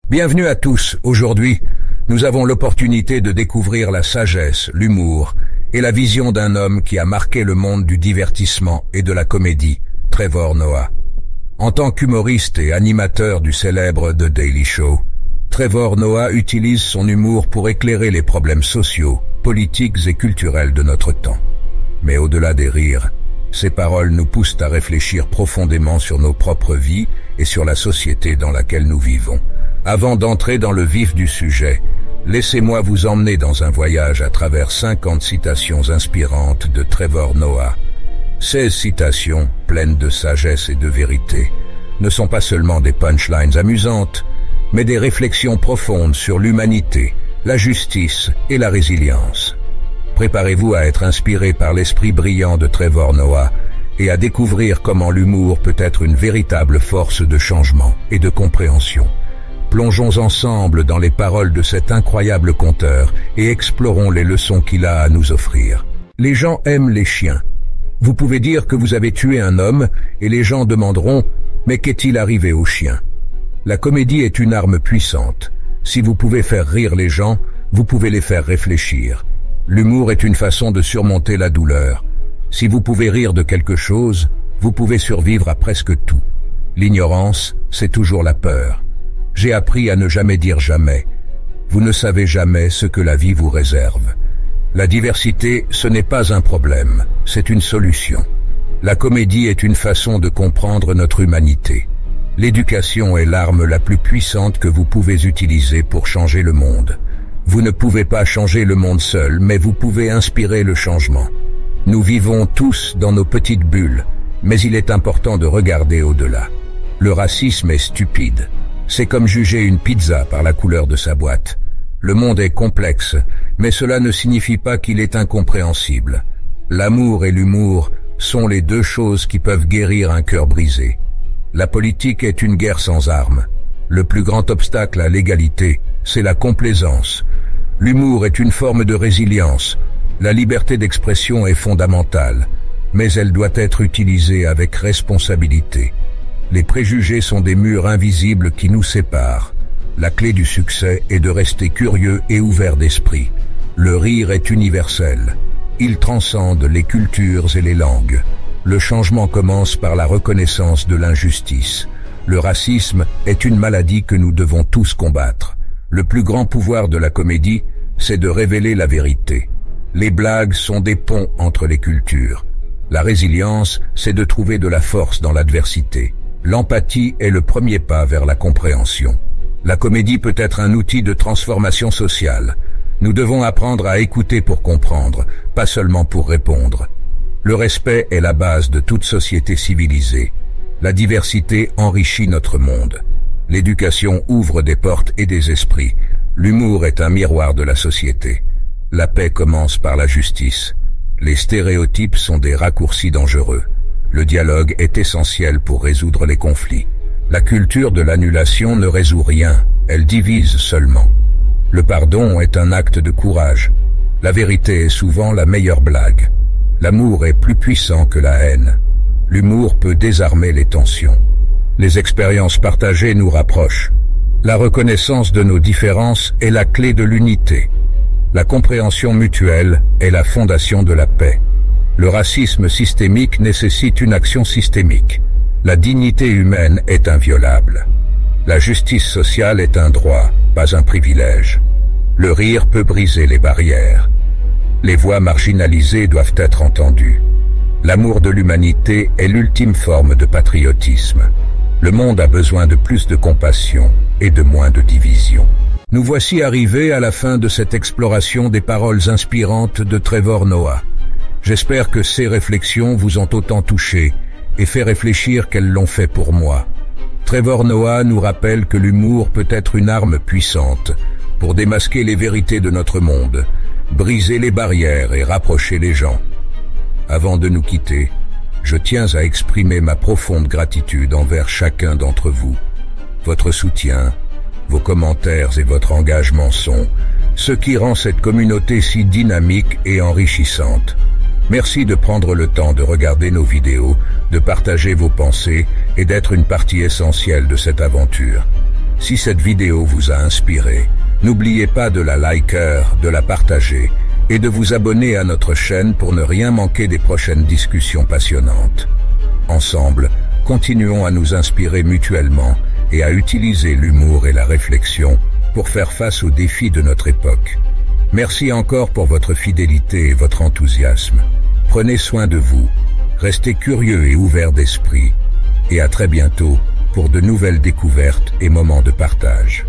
Bienvenue à tous. Aujourd'hui, nous avons l'opportunité de découvrir la sagesse, l'humour et la vision d'un homme qui a marqué le monde du divertissement et de la comédie, Trevor Noah. En tant qu'humoriste et animateur du célèbre The Daily Show, Trevor Noah utilise son humour pour éclairer les problèmes sociaux, politiques et culturels de notre temps. Mais au-delà des rires, ses paroles nous poussent à réfléchir profondément sur nos propres vies et sur la société dans laquelle nous vivons. Avant d'entrer dans le vif du sujet, laissez-moi vous emmener dans un voyage à travers 50 citations inspirantes de Trevor Noah. Ces citations, pleines de sagesse et de vérité, ne sont pas seulement des punchlines amusantes, mais des réflexions profondes sur l'humanité, la justice et la résilience. Préparez-vous à être inspiré par l'esprit brillant de Trevor Noah et à découvrir comment l'humour peut être une véritable force de changement et de compréhension. Plongeons ensemble dans les paroles de cet incroyable conteur et explorons les leçons qu'il a à nous offrir. Les gens aiment les chiens. Vous pouvez dire que vous avez tué un homme et les gens demanderont « Mais qu'est-il arrivé au chien ?» La comédie est une arme puissante. Si vous pouvez faire rire les gens, vous pouvez les faire réfléchir. L'humour est une façon de surmonter la douleur. Si vous pouvez rire de quelque chose, vous pouvez survivre à presque tout. L'ignorance, c'est toujours la peur. J'ai appris à ne jamais dire jamais. Vous ne savez jamais ce que la vie vous réserve. La diversité, ce n'est pas un problème, c'est une solution. La comédie est une façon de comprendre notre humanité. L'éducation est l'arme la plus puissante que vous pouvez utiliser pour changer le monde. Vous ne pouvez pas changer le monde seul, mais vous pouvez inspirer le changement. Nous vivons tous dans nos petites bulles, mais il est important de regarder au-delà. Le racisme est stupide. C'est comme juger une pizza par la couleur de sa boîte. Le monde est complexe, mais cela ne signifie pas qu'il est incompréhensible. L'amour et l'humour sont les deux choses qui peuvent guérir un cœur brisé. La politique est une guerre sans armes. Le plus grand obstacle à l'égalité, c'est la complaisance. L'humour est une forme de résilience. La liberté d'expression est fondamentale, mais elle doit être utilisée avec responsabilité. Les préjugés sont des murs invisibles qui nous séparent. La clé du succès est de rester curieux et ouvert d'esprit. Le rire est universel. Il transcende les cultures et les langues. Le changement commence par la reconnaissance de l'injustice. Le racisme est une maladie que nous devons tous combattre. Le plus grand pouvoir de la comédie, c'est de révéler la vérité. Les blagues sont des ponts entre les cultures. La résilience, c'est de trouver de la force dans l'adversité. L'empathie est le premier pas vers la compréhension. La comédie peut être un outil de transformation sociale. Nous devons apprendre à écouter pour comprendre, pas seulement pour répondre. Le respect est la base de toute société civilisée. La diversité enrichit notre monde. L'éducation ouvre des portes et des esprits. L'humour est un miroir de la société. La paix commence par la justice. Les stéréotypes sont des raccourcis dangereux. Le dialogue est essentiel pour résoudre les conflits. La culture de l'annulation ne résout rien, elle divise seulement. Le pardon est un acte de courage. La vérité est souvent la meilleure blague. L'amour est plus puissant que la haine. L'humour peut désarmer les tensions. Les expériences partagées nous rapprochent. La reconnaissance de nos différences est la clé de l'unité. La compréhension mutuelle est la fondation de la paix. Le racisme systémique nécessite une action systémique. La dignité humaine est inviolable. La justice sociale est un droit, pas un privilège. Le rire peut briser les barrières. Les voix marginalisées doivent être entendues. L'amour de l'humanité est l'ultime forme de patriotisme. Le monde a besoin de plus de compassion et de moins de division. Nous voici arrivés à la fin de cette exploration des paroles inspirantes de Trevor Noah. J'espère que ces réflexions vous ont autant touché et fait réfléchir qu'elles l'ont fait pour moi. Trevor Noah nous rappelle que l'humour peut être une arme puissante pour démasquer les vérités de notre monde, briser les barrières et rapprocher les gens. Avant de nous quitter, je tiens à exprimer ma profonde gratitude envers chacun d'entre vous. Votre soutien, vos commentaires et votre engagement sont ce qui rend cette communauté si dynamique et enrichissante. Merci de prendre le temps de regarder nos vidéos, de partager vos pensées et d'être une partie essentielle de cette aventure. Si cette vidéo vous a inspiré, n'oubliez pas de la liker, de la partager et de vous abonner à notre chaîne pour ne rien manquer des prochaines discussions passionnantes. Ensemble, continuons à nous inspirer mutuellement et à utiliser l'humour et la réflexion pour faire face aux défis de notre époque. Merci encore pour votre fidélité et votre enthousiasme. Prenez soin de vous, restez curieux et ouverts d'esprit, et à très bientôt pour de nouvelles découvertes et moments de partage.